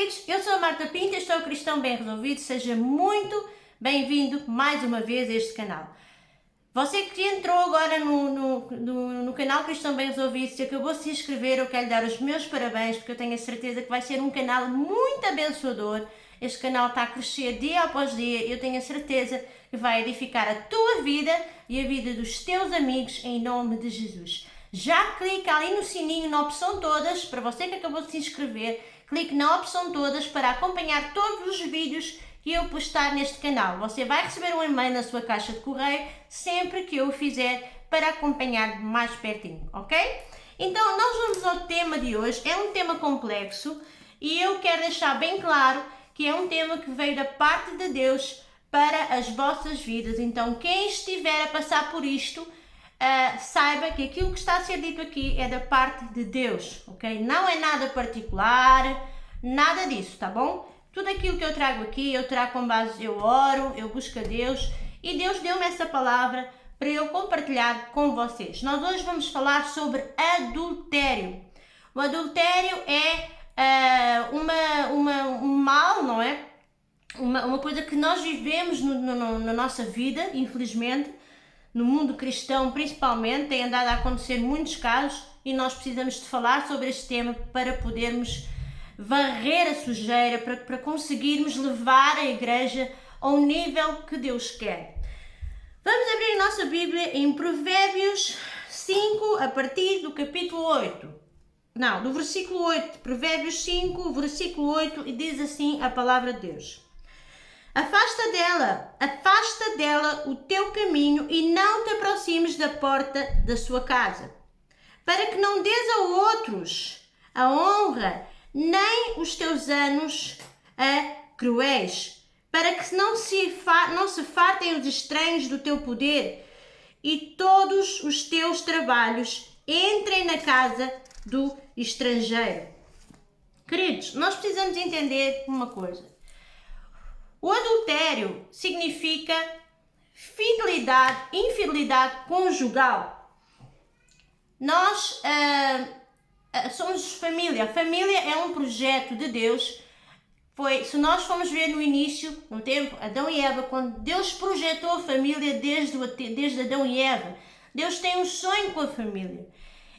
queridos, eu sou a Marta Pinto, eu sou o Cristão Bem Resolvido, seja muito bem-vindo mais uma vez a este canal. Você que entrou agora no canal Cristão Bem Resolvido, se acabou de se inscrever, eu quero lhe dar os meus parabéns, porque eu tenho a certeza que vai ser um canal muito abençoador. Este canal está a crescer dia após dia, eu tenho a certeza que vai edificar a tua vida e a vida dos teus amigos em nome de Jesus. Já clica ali no sininho na opção todas, para você que acabou de se inscrever, clique na opção todas para acompanhar todos os vídeos que eu postar neste canal. Você vai receber um e-mail na sua caixa de correio sempre que eu o fizer para acompanhar mais pertinho, ok? Então nós vamos ao tema de hoje, é um tema complexo e eu quero deixar bem claro que é um tema que veio da parte de Deus para as vossas vidas. Então quem estiver a passar por isto, saiba que aquilo que está a ser dito aqui é da parte de Deus, ok? Não é nada particular, nada disso, tá bom? Tudo aquilo que eu trago aqui, eu trago com base, eu oro, eu busco a Deus e Deus deu-me essa palavra para eu compartilhar com vocês. Nós hoje vamos falar sobre adultério. O adultério é um mal, não é? Uma coisa que nós vivemos na nossa vida, infelizmente, no mundo cristão principalmente, tem andado a acontecer muitos casos e nós precisamos de falar sobre este tema para podermos varrer a sujeira, para conseguirmos levar a igreja ao nível que Deus quer. Vamos abrir a nossa Bíblia em Provérbios 5, a partir do capítulo 8. Não, do versículo 8, Provérbios 5, versículo 8, e diz assim a palavra de Deus. Afasta dela o teu caminho e não te aproximes da porta da sua casa, para que não dês a outros a honra, nem os teus anos a cruéis, para que não se fartem os estranhos do teu poder e todos os teus trabalhos entrem na casa do estrangeiro. Queridos, nós precisamos entender uma coisa. O adultério significa infidelidade conjugal. Nós somos família. A família é um projeto de Deus. Se nós formos ver no início, no tempo, Adão e Eva, quando Deus projetou a família desde Adão e Eva, Deus tem um sonho com a família.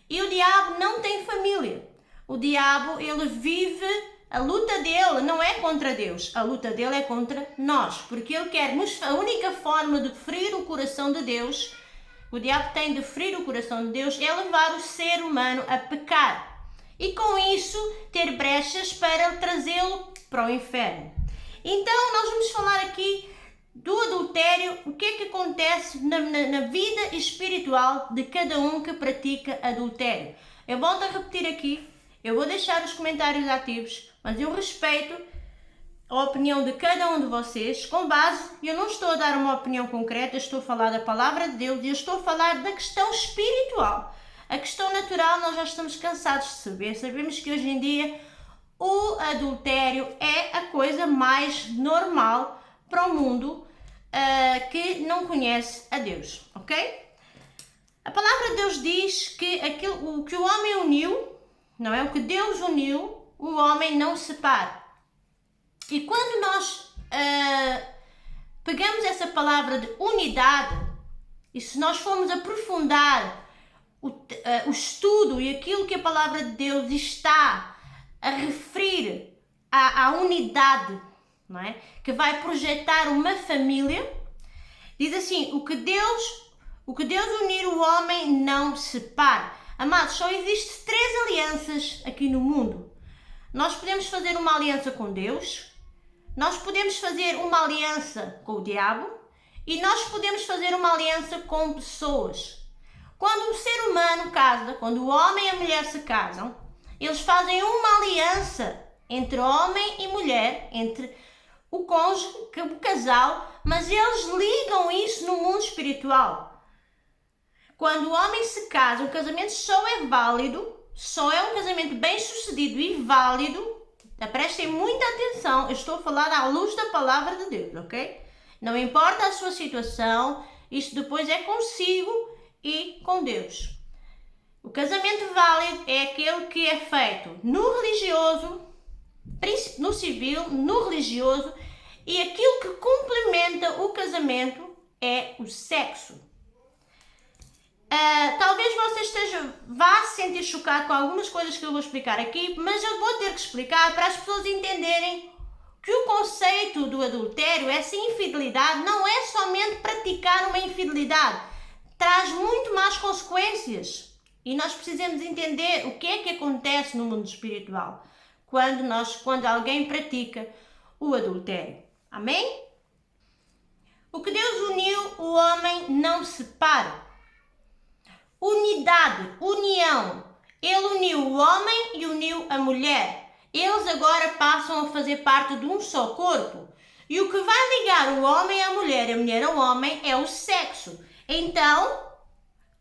E o diabo não tem família. O diabo, ele vive... A luta dele não é contra Deus, a luta dele é contra nós, porque ele quer a única forma de ferir o coração de Deus, o diabo tem de ferir o coração de Deus, é levar o ser humano a pecar e com isso ter brechas para trazê-lo para o inferno. Então nós vamos falar aqui do adultério, o que é que acontece na vida espiritual de cada um que pratica adultério. Eu volto a repetir aqui, eu vou deixar os comentários ativos, mas eu respeito a opinião de cada um de vocês com base, eu não estou a dar uma opinião concreta, eu estou a falar da palavra de Deus e eu estou a falar da questão espiritual. A questão natural nós já estamos cansados de saber, sabemos que hoje em dia o adultério é a coisa mais normal para o mundo que não conhece a Deus, ok? A palavra de Deus diz que o que o homem uniu, não é? O que Deus uniu, o homem não separa. E quando nós pegamos essa palavra de unidade, e se nós formos aprofundar o estudo e aquilo que a palavra de Deus está a referir à unidade, não é? Que vai projetar uma família, diz assim, o que Deus unir o homem não separa. Amados, só existem 3 alianças aqui no mundo. Nós podemos fazer uma aliança com Deus, nós podemos fazer uma aliança com o diabo e nós podemos fazer uma aliança com pessoas. Quando o ser humano casa, quando o homem e a mulher se casam, eles fazem uma aliança entre homem e mulher, entre o cônjuge, o casal, mas eles ligam isso no mundo espiritual. Quando o homem se casa, o casamento só é válido, só é um casamento bem sucedido e válido. Prestem muita atenção, eu estou a falar à luz da palavra de Deus, ok? Não importa a sua situação, isso depois é consigo e com Deus. O casamento válido é aquele que é feito no religioso, no civil, no religioso, e aquilo que complementa o casamento é o sexo. Talvez você vá se sentir chocado com algumas coisas que eu vou explicar aqui, mas eu vou ter que explicar para as pessoas entenderem que o conceito do adultério, essa infidelidade, não é somente praticar uma infidelidade, traz muito mais consequências. E nós precisamos entender o que é que acontece no mundo espiritual quando alguém pratica o adultério. Amém? O que Deus uniu, o homem não separa. Unidade, união. Ele uniu o homem e uniu a mulher. Eles agora passam a fazer parte de um só corpo. E o que vai ligar o homem à mulher e a mulher ao homem é o sexo. Então,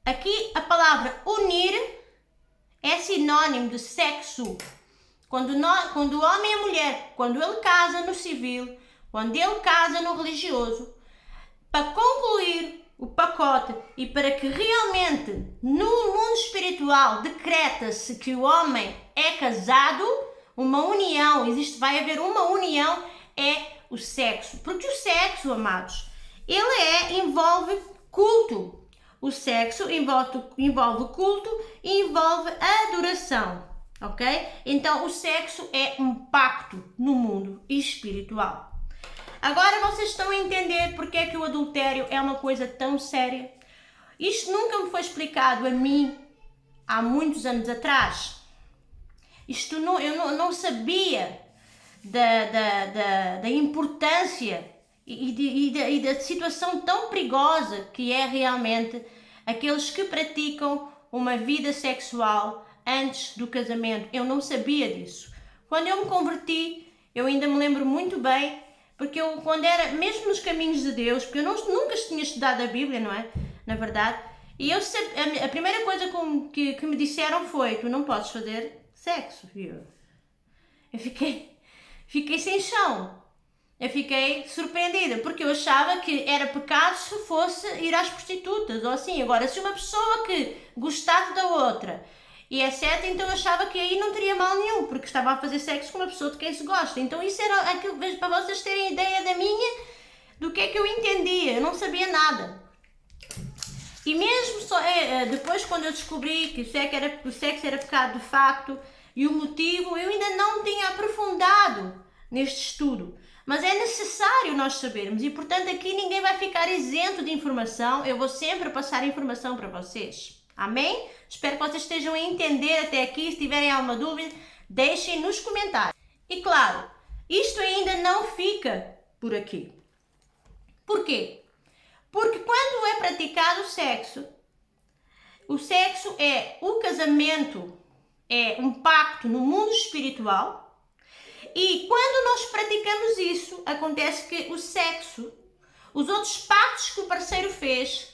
aqui a palavra unir é sinônimo de sexo. Quando o homem e a mulher, quando ele casa no civil, quando ele casa no religioso, para concluir o pacote e para que realmente no mundo espiritual decreta-se que o homem é casado, uma união, vai haver uma união, é o sexo. Porque o sexo, amados, ele envolve culto. O sexo envolve culto e envolve adoração, ok? Então o sexo é um pacto no mundo espiritual. Agora vocês estão a entender porque é que o adultério é uma coisa tão séria? Isto nunca me foi explicado a mim há muitos anos atrás. Eu não sabia da importância e da situação tão perigosa que é realmente aqueles que praticam uma vida sexual antes do casamento. Eu não sabia disso. Quando eu me converti, eu ainda me lembro muito bem, porque eu, quando era, mesmo nos caminhos de Deus, porque eu nunca tinha estudado a Bíblia, não é? Na verdade, e a primeira coisa que me disseram foi: tu não podes fazer sexo, viu? Eu fiquei sem chão. Eu fiquei surpreendida, porque eu achava que era pecado se fosse ir às prostitutas, ou assim. Agora, se uma pessoa que gostava da outra e é certo, então eu achava que aí não teria mal nenhum, porque estava a fazer sexo com uma pessoa de quem se gosta. Então isso era aquilo, para vocês terem ideia do que é que eu entendia. Eu não sabia nada. E mesmo depois, quando eu descobri que o sexo era pecado de facto e o motivo, eu ainda não tinha aprofundado neste estudo. Mas é necessário nós sabermos e, portanto, aqui ninguém vai ficar isento de informação. Eu vou sempre passar informação para vocês. Amém? Espero que vocês estejam a entender até aqui. Se tiverem alguma dúvida, deixem nos comentários. E claro, isto ainda não fica por aqui. Por quê? Porque quando é praticado o sexo é o casamento, é um pacto no mundo espiritual. E quando nós praticamos isso, acontece que o sexo, os outros pactos que o parceiro fez,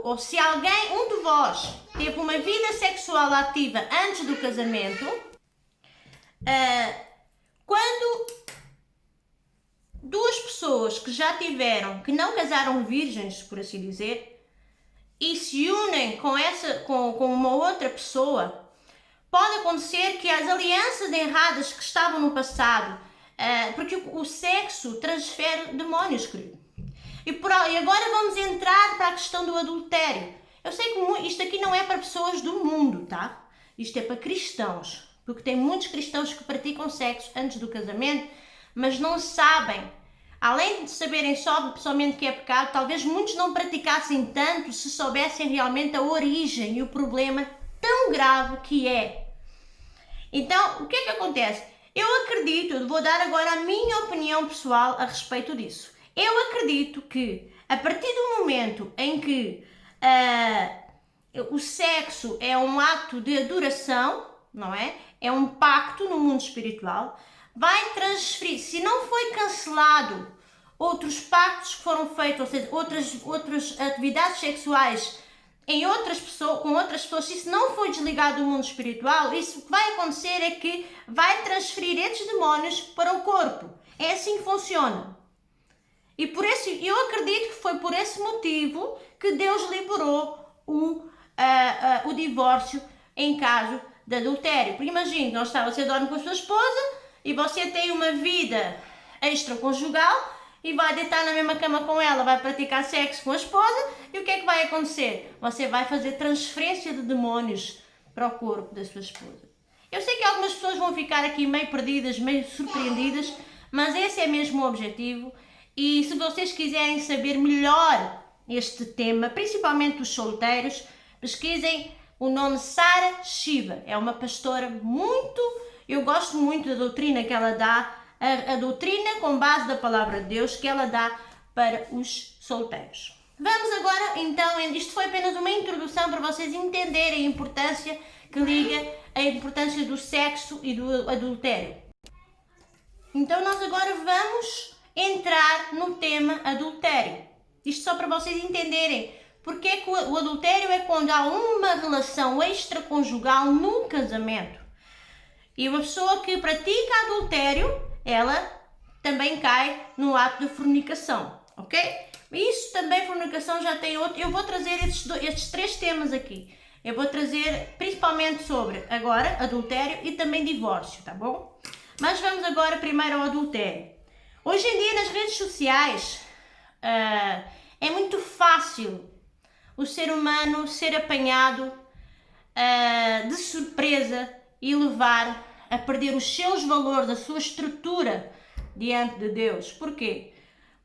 ou se alguém, um de vós, teve uma vida sexual ativa antes do casamento, quando duas pessoas que já tiveram, que não casaram virgens, por assim dizer, e se unem com uma outra pessoa, pode acontecer que as alianças erradas que estavam no passado, porque o sexo transfere demónios, querido. E agora vamos entrar para a questão do adultério. Eu sei que isto aqui não é para pessoas do mundo, tá? Isto é para cristãos, porque tem muitos cristãos que praticam sexo antes do casamento, mas não sabem. Além de saberem somente que é pecado, talvez muitos não praticassem tanto se soubessem realmente a origem e o problema tão grave que é. Então, o que é que acontece? Eu vou dar agora a minha opinião pessoal a respeito disso. Eu acredito que, a partir do momento em que o sexo é um ato de adoração, não é? É um pacto no mundo espiritual, vai transferir, se não foi cancelado outros pactos que foram feitos, ou seja, outras atividades sexuais com outras pessoas, se isso não foi desligado do mundo espiritual, isso que vai acontecer é que vai transferir esses demónios para o corpo. É assim que funciona. E por isso, eu acredito que foi por esse motivo que Deus liberou o divórcio em caso de adultério. Porque imagine, você dorme com a sua esposa, e você tem uma vida extraconjugal e vai deitar na mesma cama com ela, vai praticar sexo com a esposa, e o que é que vai acontecer? Você vai fazer transferência de demónios para o corpo da sua esposa. Eu sei que algumas pessoas vão ficar aqui meio perdidas, meio surpreendidas, mas esse é mesmo o objetivo. E se vocês quiserem saber melhor este tema, principalmente os solteiros, pesquisem o nome Sarah Shiva. É uma pastora eu gosto muito da doutrina que ela dá, a doutrina com base da palavra de Deus que ela dá para os solteiros. Vamos agora, então, isto foi apenas uma introdução para vocês entenderem a importância que liga a importância do sexo e do adultério. Então nós agora vamos entrar no tema adultério. Isto só para vocês entenderem porque é que o adultério é quando há uma relação extraconjugal no casamento. E uma pessoa que pratica adultério, ela também cai no ato de fornicação, ok? Isso também, fornicação, já tem outro. Eu vou trazer estes 3 temas aqui. Eu vou trazer principalmente sobre, agora, adultério e também divórcio, tá bom? Mas vamos agora primeiro ao adultério. Hoje em dia, nas redes sociais, é muito fácil o ser humano ser apanhado de surpresa e levar a perder os seus valores, a sua estrutura diante de Deus. Porquê?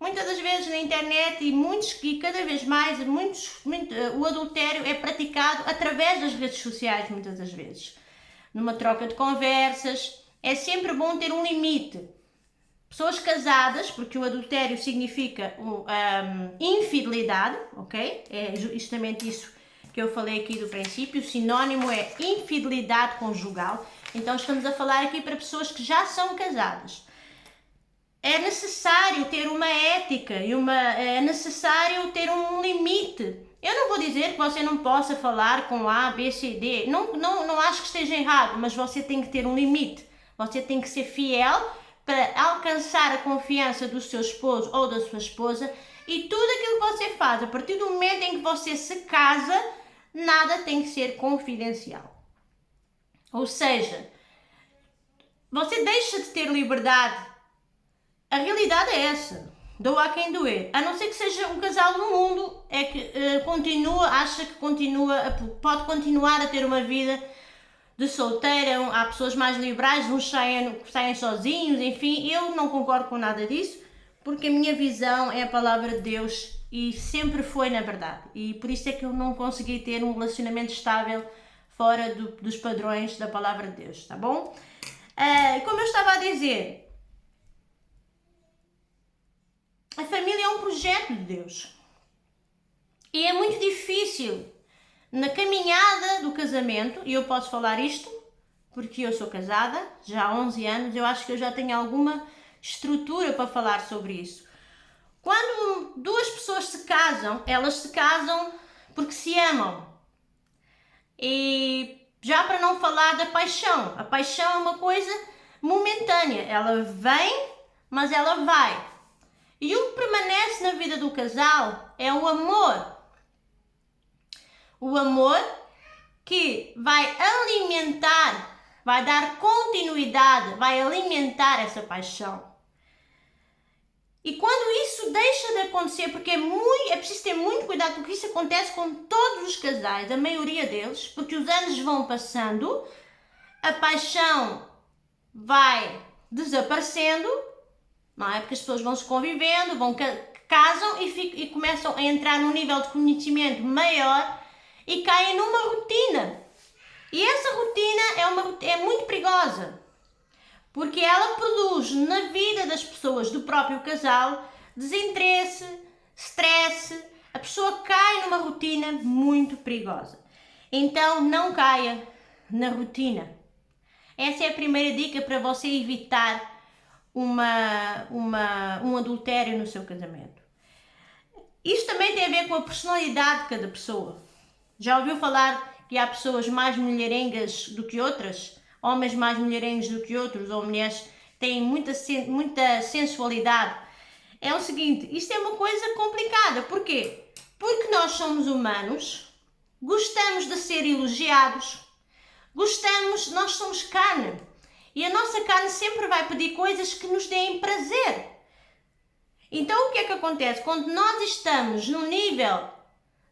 Muitas das vezes na internet e cada vez mais, o adultério é praticado através das redes sociais, muitas das vezes. Numa troca de conversas, é sempre bom ter um limite. Pessoas casadas, porque o adultério significa infidelidade, ok? É justamente isso que eu falei aqui do princípio, o sinónimo é infidelidade conjugal. Então estamos a falar aqui para pessoas que já são casadas. É necessário ter uma ética e é necessário ter um limite. Eu não vou dizer que você não possa falar com A, B, C, D. Não acho que esteja errado, mas você tem que ter um limite. Você tem que ser fiel para alcançar a confiança do seu esposo ou da sua esposa, e tudo aquilo que você faz, a partir do momento em que você se casa, nada tem que ser confidencial. Ou seja, você deixa de ter liberdade. A realidade é essa. Doa a quem doer. A não ser que seja um casal no mundo, é que acha que pode continuar a ter uma vida de solteira. Há pessoas mais liberais, uns saem sozinhos, enfim. Eu não concordo com nada disso, porque a minha visão é a palavra de Deus e sempre foi na verdade. E por isso é que eu não consegui ter um relacionamento estável fora dos padrões da palavra de Deus, tá bom? Como eu estava a dizer, a família é um projeto de Deus. E é muito difícil na caminhada do casamento, e eu posso falar isto porque eu sou casada já há 11 anos, eu acho que eu já tenho alguma estrutura para falar sobre isso. Quando 2 pessoas se casam, elas se casam porque se amam. E já para não falar da paixão, a paixão é uma coisa momentânea, ela vem, mas ela vai. E o que permanece na vida do casal é o amor. O amor que vai alimentar, vai dar continuidade, vai alimentar essa paixão. E quando isso deixa de acontecer, porque é preciso ter muito cuidado, porque isso acontece com todos os casais, a maioria deles, porque os anos vão passando, a paixão vai desaparecendo, não é? Porque as pessoas vão se convivendo, casam e começam a entrar num nível de conhecimento maior e caem numa rotina. E essa rotina é muito perigosa, porque ela produz na vida das pessoas do próprio casal desinteresse, stress, a pessoa cai numa rotina muito perigosa. Então não caia na rotina. Essa é a primeira dica para você evitar um adultério no seu casamento. Isto também tem a ver com a personalidade de cada pessoa. Já ouviu falar que há pessoas mais mulherengas do que outras? Homens mais mulherengos do que outros, ou mulheres têm muita sensualidade? É o seguinte, isto é uma coisa complicada. Porquê? Porque nós somos humanos, gostamos de ser elogiados, nós somos carne. E a nossa carne sempre vai pedir coisas que nos deem prazer. Então o que é que acontece? Quando nós estamos num nível,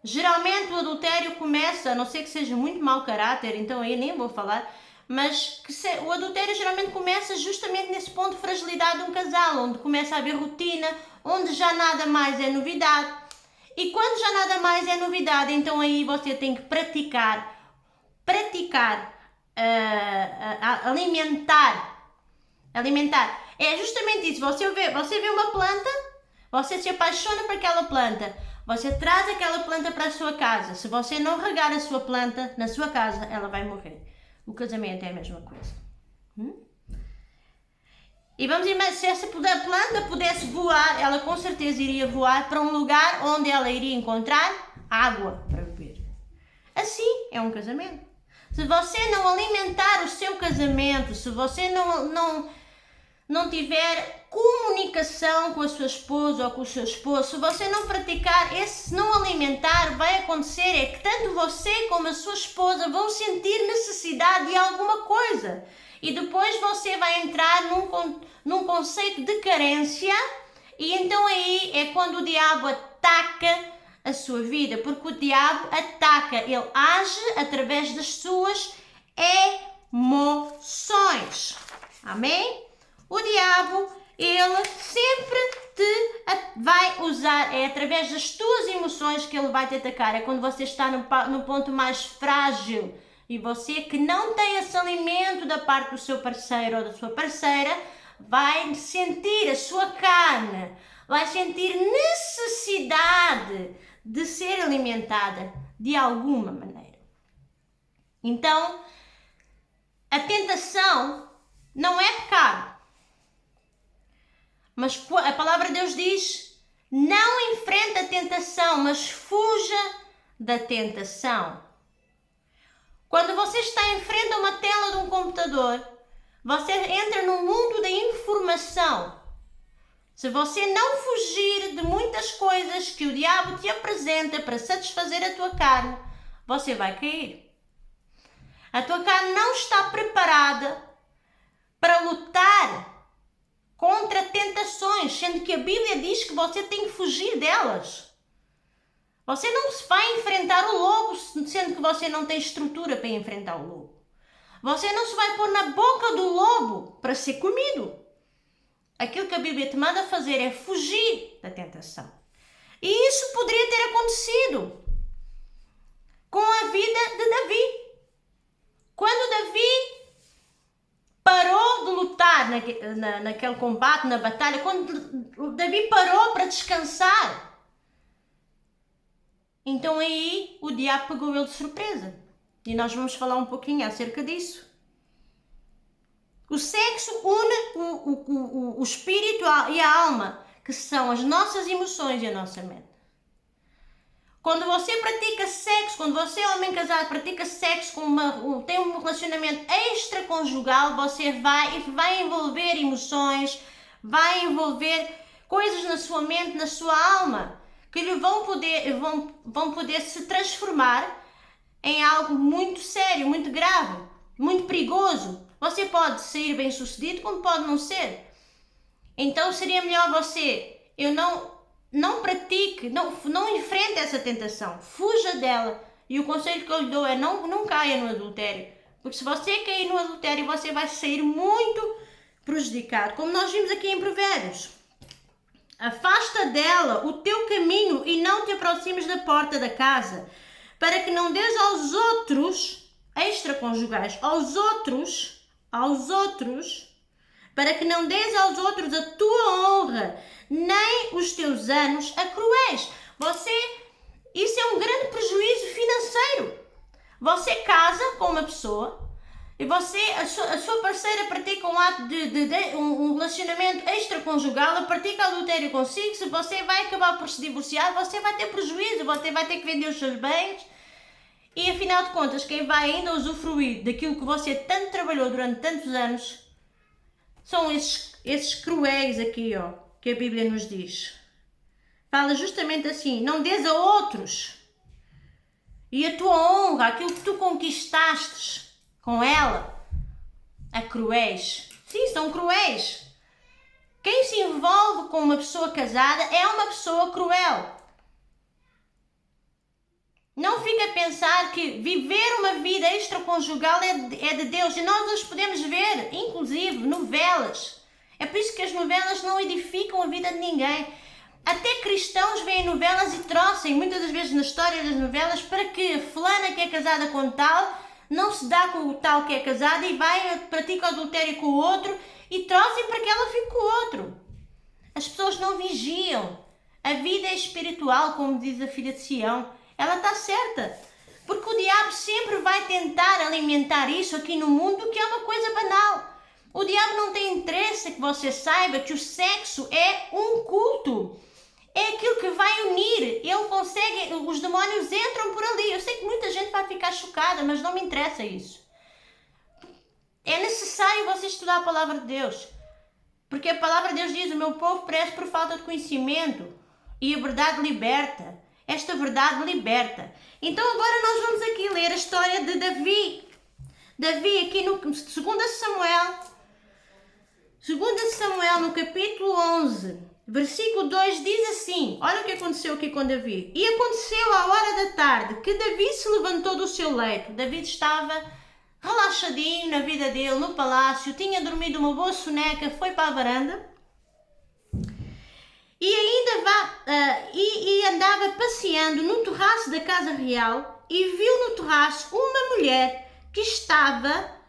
geralmente o adultério começa, a não ser que seja muito mau caráter, então aí nem vou falar, mas o adultério geralmente começa justamente nesse ponto de fragilidade de um casal, onde começa a haver rotina, onde já nada mais é novidade. E quando já nada mais é novidade, então aí você tem que praticar, alimentar. É justamente isso, você vê uma planta, você se apaixona por aquela planta, você traz aquela planta para a sua casa. Se você não regar a sua planta na sua casa, ela vai morrer. O casamento é a mesma coisa. E vamos imaginar, se essa planta pudesse voar, ela com certeza iria voar para um lugar onde ela iria encontrar água para beber. Assim é um casamento. Se você não alimentar o seu casamento, se você não tiver comunicação com a sua esposa ou com o seu esposo, se você não praticar se não alimentar, vai acontecer é que tanto você como a sua esposa vão sentir necessidade de alguma coisa. E depois você vai entrar num conceito de carência, e então aí é quando o diabo ataca a sua vida, porque o diabo ataca, ele age através das suas emoções. Amém? O diabo, ele sempre te vai usar, é através das tuas emoções que ele vai te atacar. É quando você está no ponto mais frágil e você que não tem esse alimento da parte do seu parceiro ou da sua parceira, vai sentir a sua carne, vai sentir necessidade de ser alimentada de alguma maneira. Então, a tentação não é pecado. Mas a palavra de Deus diz, não enfrenta a tentação, mas fuja da tentação. Quando você está em frente a uma tela de um computador, você entra num mundo da informação. Se você não fugir de muitas coisas que o diabo te apresenta para satisfazer a tua carne, você vai cair. A tua carne não está preparada para lutar contra tentações, sendo que a Bíblia diz que você tem que fugir delas. Você não se vai enfrentar o lobo, sendo que você não tem estrutura para enfrentar o lobo. Você não se vai pôr na boca do lobo para ser comido. Aquilo que a Bíblia te manda fazer é fugir da tentação. E isso poderia ter acontecido com a vida de Davi. Quando Davi parou de lutar naquele combate, na batalha, quando Davi parou para descansar, então aí o diabo pegou ele de surpresa. E nós vamos falar um pouquinho acerca disso. O sexo une o espírito e a alma, que são as nossas emoções e a nossa mente. Quando você pratica sexo, quando você é homem casado, pratica sexo, tem um relacionamento extraconjugal, você vai envolver emoções, vai envolver coisas na sua mente, na sua alma, que lhe vão poder se transformar em algo muito sério, muito grave, muito perigoso. Você pode ser bem sucedido, como pode não ser. Então seria melhor não pratique, não enfrente essa tentação, fuja dela. E o conselho que eu lhe dou é não caia no adultério, porque se você cair no adultério, você vai sair muito prejudicado, como nós vimos aqui em Provérbios. Afasta dela o teu caminho e não te aproximes da porta da casa, para que não dês aos outros, extraconjugais, para que não dês aos outros a tua honra, nem os teus anos a cruéis. Isso é um grande prejuízo financeiro. Você casa com uma pessoa e a sua parceira pratica um ato um relacionamento extraconjugal, pratica adultério consigo. Se você vai acabar por se divorciar, você vai ter prejuízo, você vai ter que vender os seus bens. E afinal de contas, quem vai ainda usufruir daquilo que você tanto trabalhou durante tantos anos são esses cruéis aqui, que a Bíblia nos diz. Fala justamente assim, não dês a outros e a tua honra, aquilo que tu conquistaste com ela, a cruéis. Sim, são cruéis. Quem se envolve com uma pessoa casada é uma pessoa cruel. Não fica a pensar que viver uma vida extraconjugal é de Deus. E nós hoje podemos ver, inclusive, novelas. É por isso que as novelas não edificam a vida de ninguém. Até cristãos veem novelas e trouxem, muitas das vezes na história das novelas, para que a fulana que é casada com tal, não se dá com o tal que é casado e vai, pratica adultério com o outro e trouxem para que ela fique com o outro. As pessoas não vigiam. A vida é espiritual, como diz a filha de Sião. Ela está certa. Porque o diabo sempre vai tentar alimentar isso aqui no mundo, que é uma coisa banal. O diabo não tem interesse que você saiba que o sexo é um culto. É aquilo que vai unir. Ele consegue, os demónios entram por ali. Eu sei que muita gente vai ficar chocada, mas não me interessa isso. É necessário você estudar a palavra de Deus. Porque a palavra de Deus diz: o meu povo perece por falta de conhecimento. E a verdade liberta. Esta verdade liberta. Então agora nós vamos aqui ler a história de Davi. Davi aqui no 2 Samuel no capítulo 11, versículo 2 diz assim, olha o que aconteceu aqui com Davi. E aconteceu à hora da tarde que Davi se levantou do seu leito. Davi estava relaxadinho na vida dele, no palácio, tinha dormido uma boa soneca, foi para a varanda. E ainda andava passeando no terraço da casa real e viu no terraço uma mulher que estava-se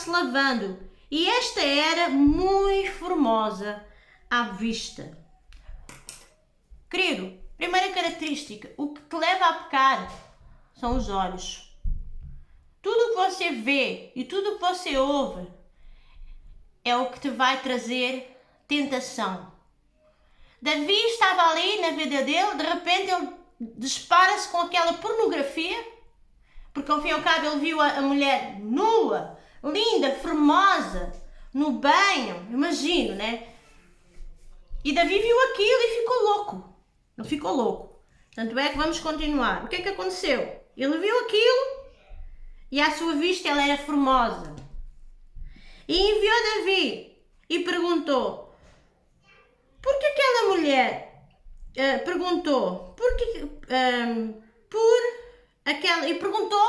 lavando. E esta era muito formosa à vista. Querido, primeira característica, o que te leva a pecar são os olhos. Tudo o que você vê e tudo o que você ouve é o que te vai trazer tentação. Davi estava ali na vida dele, de repente ele dispara-se com aquela pornografia, porque ao fim e ao cabo ele viu a mulher nua, linda, formosa, no banho, imagino, né? E Davi viu aquilo e ficou louco. Ele ficou louco. Tanto é que vamos continuar. O que é que aconteceu? Ele viu aquilo e à sua vista ela era formosa. E enviou Davi e perguntou: por que aquela mulher perguntou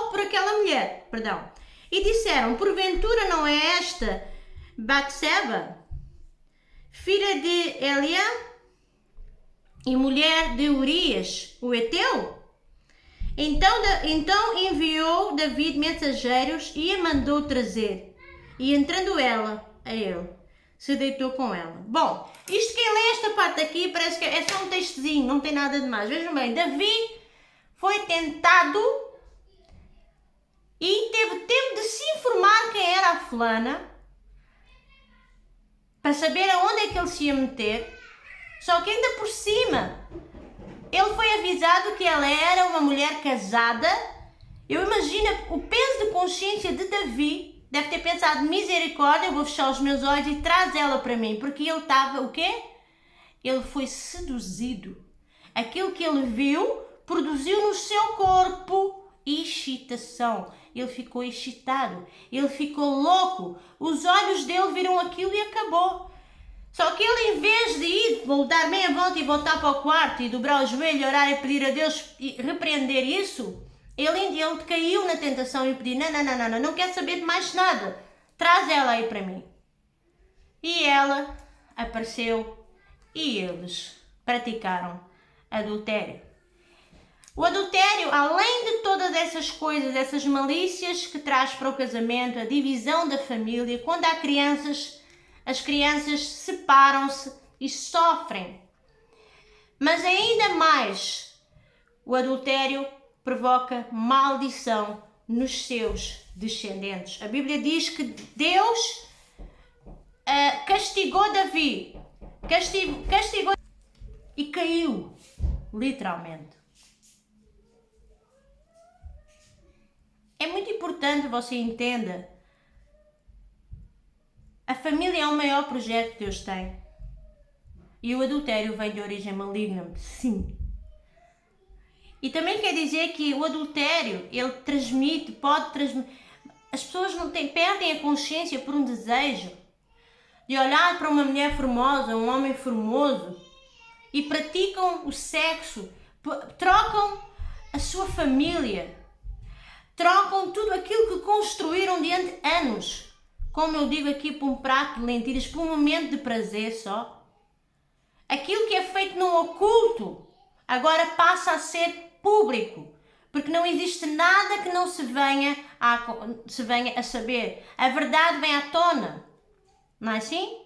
por aquela mulher, perdão. E disseram: porventura não é esta Batseba, filha de Eliá e mulher de Urias, o Eteu? Então enviou Davi mensageiros e a mandou trazer. E entrando ela a ele, se deitou com ela. Bom, isto quem lê esta parte aqui parece que é só um textozinho, não tem nada de mais. Vejam bem, Davi foi tentado e teve tempo de se informar quem era a fulana, para saber aonde é que ele se ia meter. Só que ainda por cima, ele foi avisado que ela era uma mulher casada. Eu imagino o peso de consciência de Davi. Deve ter pensado: misericórdia, eu vou fechar os meus olhos e traz ela para mim. Porque ele estava, o quê? Ele foi seduzido. Aquilo que ele viu produziu no seu corpo excitação. Ele ficou excitado. Ele ficou louco. Os olhos dele viram aquilo e acabou. Só que ele, em vez de ir, dar meia volta e voltar para o quarto e dobrar o joelho, orar e pedir a Deus e repreender isso, ele caiu na tentação e pediu: não quero saber de mais nada, traz ela aí para mim. E ela apareceu e eles praticaram adultério. O adultério, além de todas essas coisas, essas malícias que traz para o casamento, a divisão da família, quando há crianças, as crianças separam-se e sofrem. Mas ainda mais, o adultério provoca maldição nos seus descendentes. A Bíblia diz que Deus castigou Davi, castigou e caiu, literalmente. É muito importante você entenda, a família é o maior projeto que Deus tem. E o adultério vem de origem maligna, sim. E também quer dizer que o adultério, ele pode transmitir. as pessoas perdem a consciência por um desejo de olhar para uma mulher formosa, um homem formoso e praticam o sexo, trocam a sua família, trocam tudo aquilo que construíram durante anos, como eu digo aqui, por um prato de lentilhas, por um momento de prazer só. Aquilo que é feito no oculto agora passa a ser público, porque não existe nada que não se venha a saber. A verdade vem à tona, não é assim?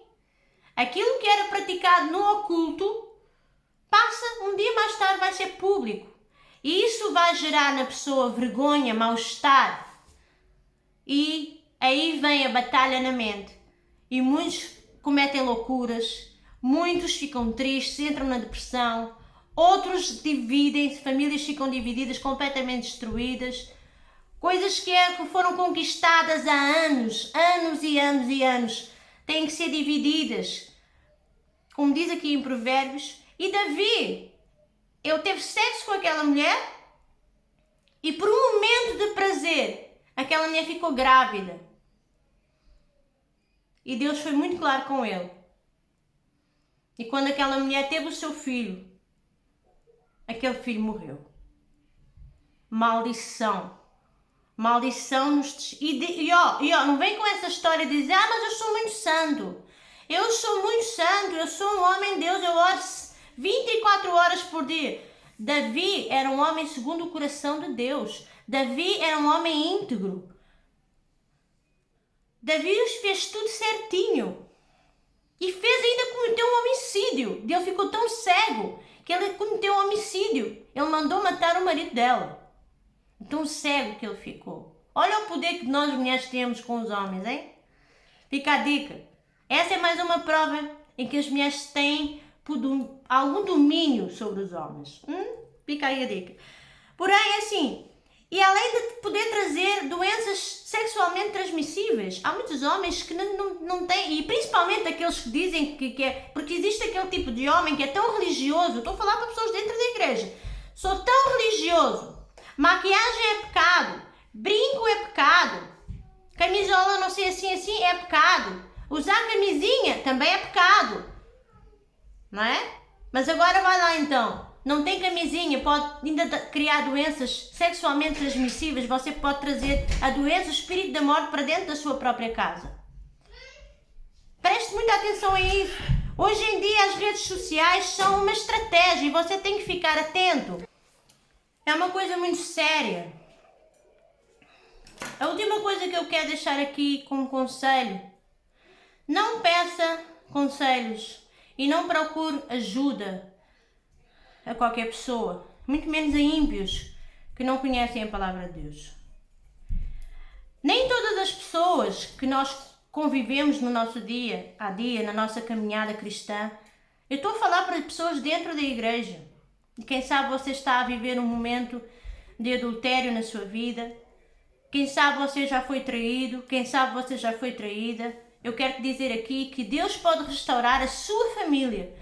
Aquilo que era praticado no oculto passa, um dia mais tarde vai ser público. E isso vai gerar na pessoa vergonha, mal-estar. E aí vem a batalha na mente. E muitos cometem loucuras, muitos ficam tristes, entram na depressão, outros dividem-se, famílias ficam divididas, completamente destruídas. Coisas que foram conquistadas há anos, anos e anos e anos, têm que ser divididas. Como diz aqui em Provérbios, e Davi, ele teve sexo com aquela mulher e por um momento de prazer, aquela mulher ficou grávida. E Deus foi muito claro com ele. E quando aquela mulher teve o seu filho, aquele filho morreu. Maldição. Maldição nos... não vem com essa história de dizer, mas eu sou muito santo. Eu sou muito santo, eu sou um homem de Deus, eu oro 24 horas por dia. Davi era um homem segundo o coração de Deus. Davi era um homem íntegro. Davi fez tudo certinho. E ainda cometeu um homicídio. Deus ficou tão cego que ele cometeu um homicídio. Ele mandou matar o marido dela. Tão cego que ele ficou. Olha o poder que nós mulheres temos com os homens, hein? Fica a dica. Essa é mais uma prova em que as mulheres têm algum domínio sobre os homens. Fica aí a dica. Porém, assim, e além de poder trazer doenças sexualmente transmissíveis, há muitos homens que não têm, e principalmente aqueles que dizem que é, porque existe aquele tipo de homem que é tão religioso, estou a falar para pessoas dentro da igreja, sou tão religioso, maquiagem é pecado, brinco é pecado, camisola não sei assim é pecado, usar camisinha também é pecado, não é? Mas agora vai lá então, não tem camisinha, pode ainda criar doenças sexualmente transmissíveis, você pode trazer a doença, o espírito da morte para dentro da sua própria casa. Preste muita atenção a isso. Hoje em dia as redes sociais são uma estratégia e você tem que ficar atento. É uma coisa muito séria. A última coisa que eu quero deixar aqui como conselho, não peça conselhos e não procure ajuda a qualquer pessoa, muito menos a ímpios que não conhecem a palavra de Deus. Nem todas as pessoas que nós convivemos no nosso dia a dia, na nossa caminhada cristã, eu estou a falar para pessoas dentro da igreja. E quem sabe você está a viver um momento de adultério na sua vida, quem sabe você já foi traído, quem sabe você já foi traída. Eu quero te dizer aqui que Deus pode restaurar a sua família,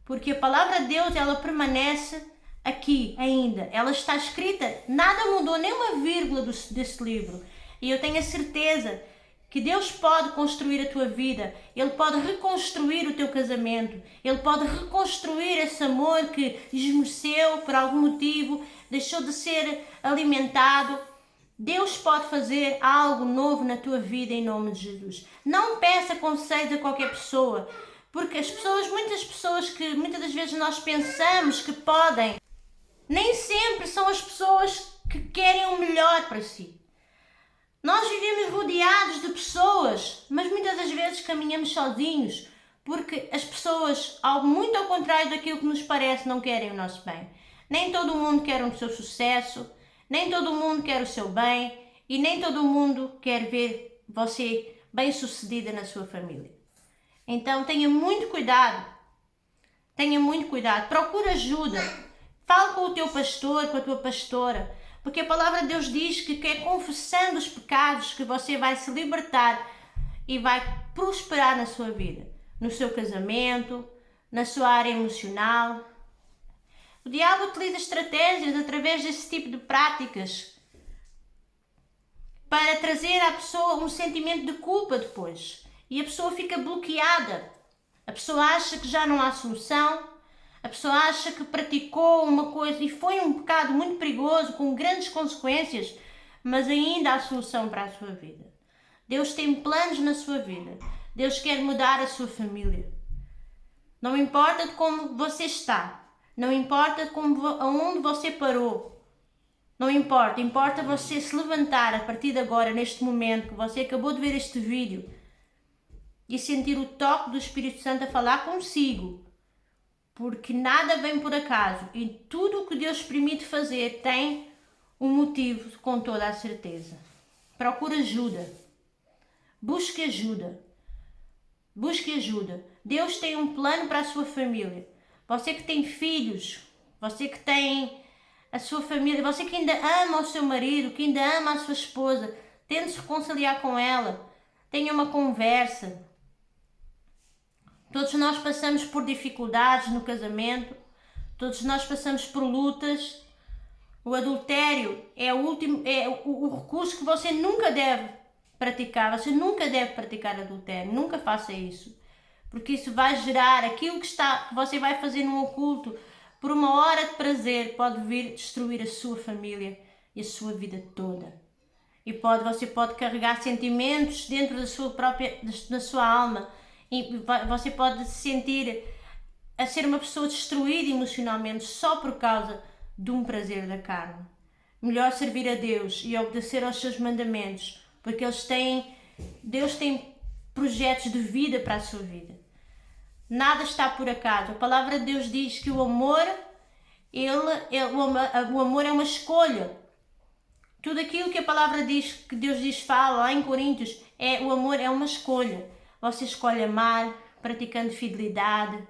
porque a palavra de Deus, ela permanece aqui ainda. Ela está escrita, nada mudou, nem uma vírgula desse livro. E eu tenho a certeza que Deus pode construir a tua vida. Ele pode reconstruir o teu casamento. Ele pode reconstruir esse amor que esmorceu por algum motivo, deixou de ser alimentado. Deus pode fazer algo novo na tua vida em nome de Jesus. Não peça conselhos a qualquer pessoa. Porque muitas pessoas que muitas das vezes nós pensamos que podem, nem sempre são as pessoas que querem o melhor para si. Nós vivemos rodeados de pessoas, mas muitas das vezes caminhamos sozinhos, porque as pessoas, muito ao contrário daquilo que nos parece, não querem o nosso bem. Nem todo mundo quer o seu sucesso, nem todo mundo quer o seu bem e nem todo mundo quer ver você bem-sucedida na sua família. Então tenha muito cuidado, procure ajuda, fale com o teu pastor, com a tua pastora, porque a palavra de Deus diz que é confessando os pecados que você vai se libertar e vai prosperar na sua vida, no seu casamento, na sua área emocional. O diabo utiliza estratégias através desse tipo de práticas para trazer à pessoa um sentimento de culpa depois. E a pessoa fica bloqueada. A pessoa acha que já não há solução. A pessoa acha que praticou uma coisa e foi um pecado muito perigoso, com grandes consequências, mas ainda há solução para a sua vida. Deus tem planos na sua vida. Deus quer mudar a sua família. Não importa de como você está. Não importa aonde você parou. Não importa. Importa você se levantar a partir de agora, neste momento que você acabou de ver este vídeo, e sentir o toque do Espírito Santo a falar consigo. Porque nada vem por acaso. E tudo o que Deus permite fazer tem um motivo, com toda a certeza. Procure ajuda. Busque ajuda. Busque ajuda. Deus tem um plano para a sua família. Você que tem filhos, você que tem a sua família, você que ainda ama o seu marido, que ainda ama a sua esposa, tente se reconciliar com ela. Tenha uma conversa. Todos nós passamos por dificuldades no casamento. Todos nós passamos por lutas. O adultério é o recurso que você nunca deve praticar. Você nunca deve praticar adultério. Nunca faça isso. Porque isso vai gerar aquilo que você vai fazer num oculto por uma hora de prazer, pode vir destruir a sua família e a sua vida toda. E você pode carregar sentimentos dentro da sua alma, e você pode se sentir a ser uma pessoa destruída emocionalmente só por causa de um prazer da carne. Melhor servir a Deus e obedecer aos seus mandamentos, porque Deus tem projetos de vida para a sua vida. Nada está por acaso. A palavra de Deus diz que o amor é uma escolha. Tudo aquilo que a palavra diz, que Deus fala lá em Coríntios, o amor é uma escolha. Você escolhe amar, praticando fidelidade,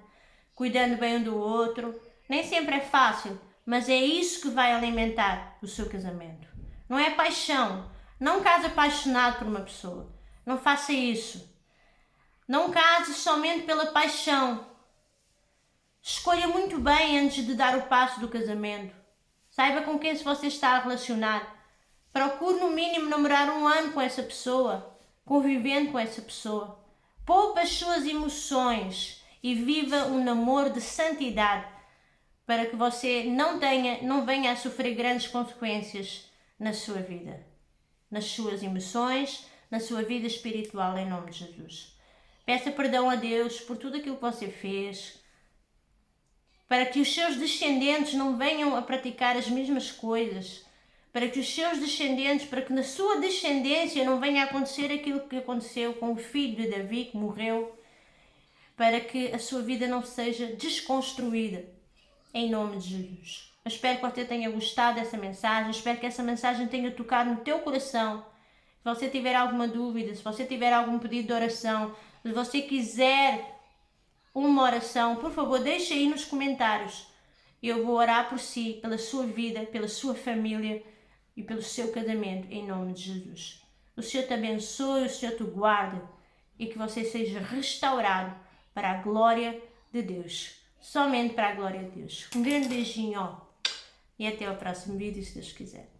cuidando bem um do outro. Nem sempre é fácil, mas é isso que vai alimentar o seu casamento. Não é paixão. Não case apaixonado por uma pessoa. Não faça isso. Não case somente pela paixão. Escolha muito bem antes de dar o passo do casamento. Saiba com quem você está a relacionar. Procure no mínimo namorar 1 ano com essa pessoa, convivendo com essa pessoa. Poupe as suas emoções e viva um namoro de santidade, para que você não venha a sofrer grandes consequências na sua vida, nas suas emoções, na sua vida espiritual, em nome de Jesus. Peça perdão a Deus por tudo aquilo que você fez, para que os seus descendentes não venham a praticar as mesmas coisas, para que na sua descendência não venha a acontecer aquilo que aconteceu com o filho de Davi, que morreu, para que a sua vida não seja desconstruída, em nome de Jesus. Eu espero que você tenha gostado dessa mensagem, espero que essa mensagem tenha tocado no teu coração. Se você tiver alguma dúvida, se você tiver algum pedido de oração, se você quiser uma oração, por favor, deixe aí nos comentários. Eu vou orar por si, pela sua vida, pela sua família e pelo seu casamento, em nome de Jesus. O Senhor te abençoe, o Senhor te guarde e que você seja restaurado para a glória de Deus. Somente para a glória de Deus. Um grande beijinho, e até ao próximo vídeo, se Deus quiser.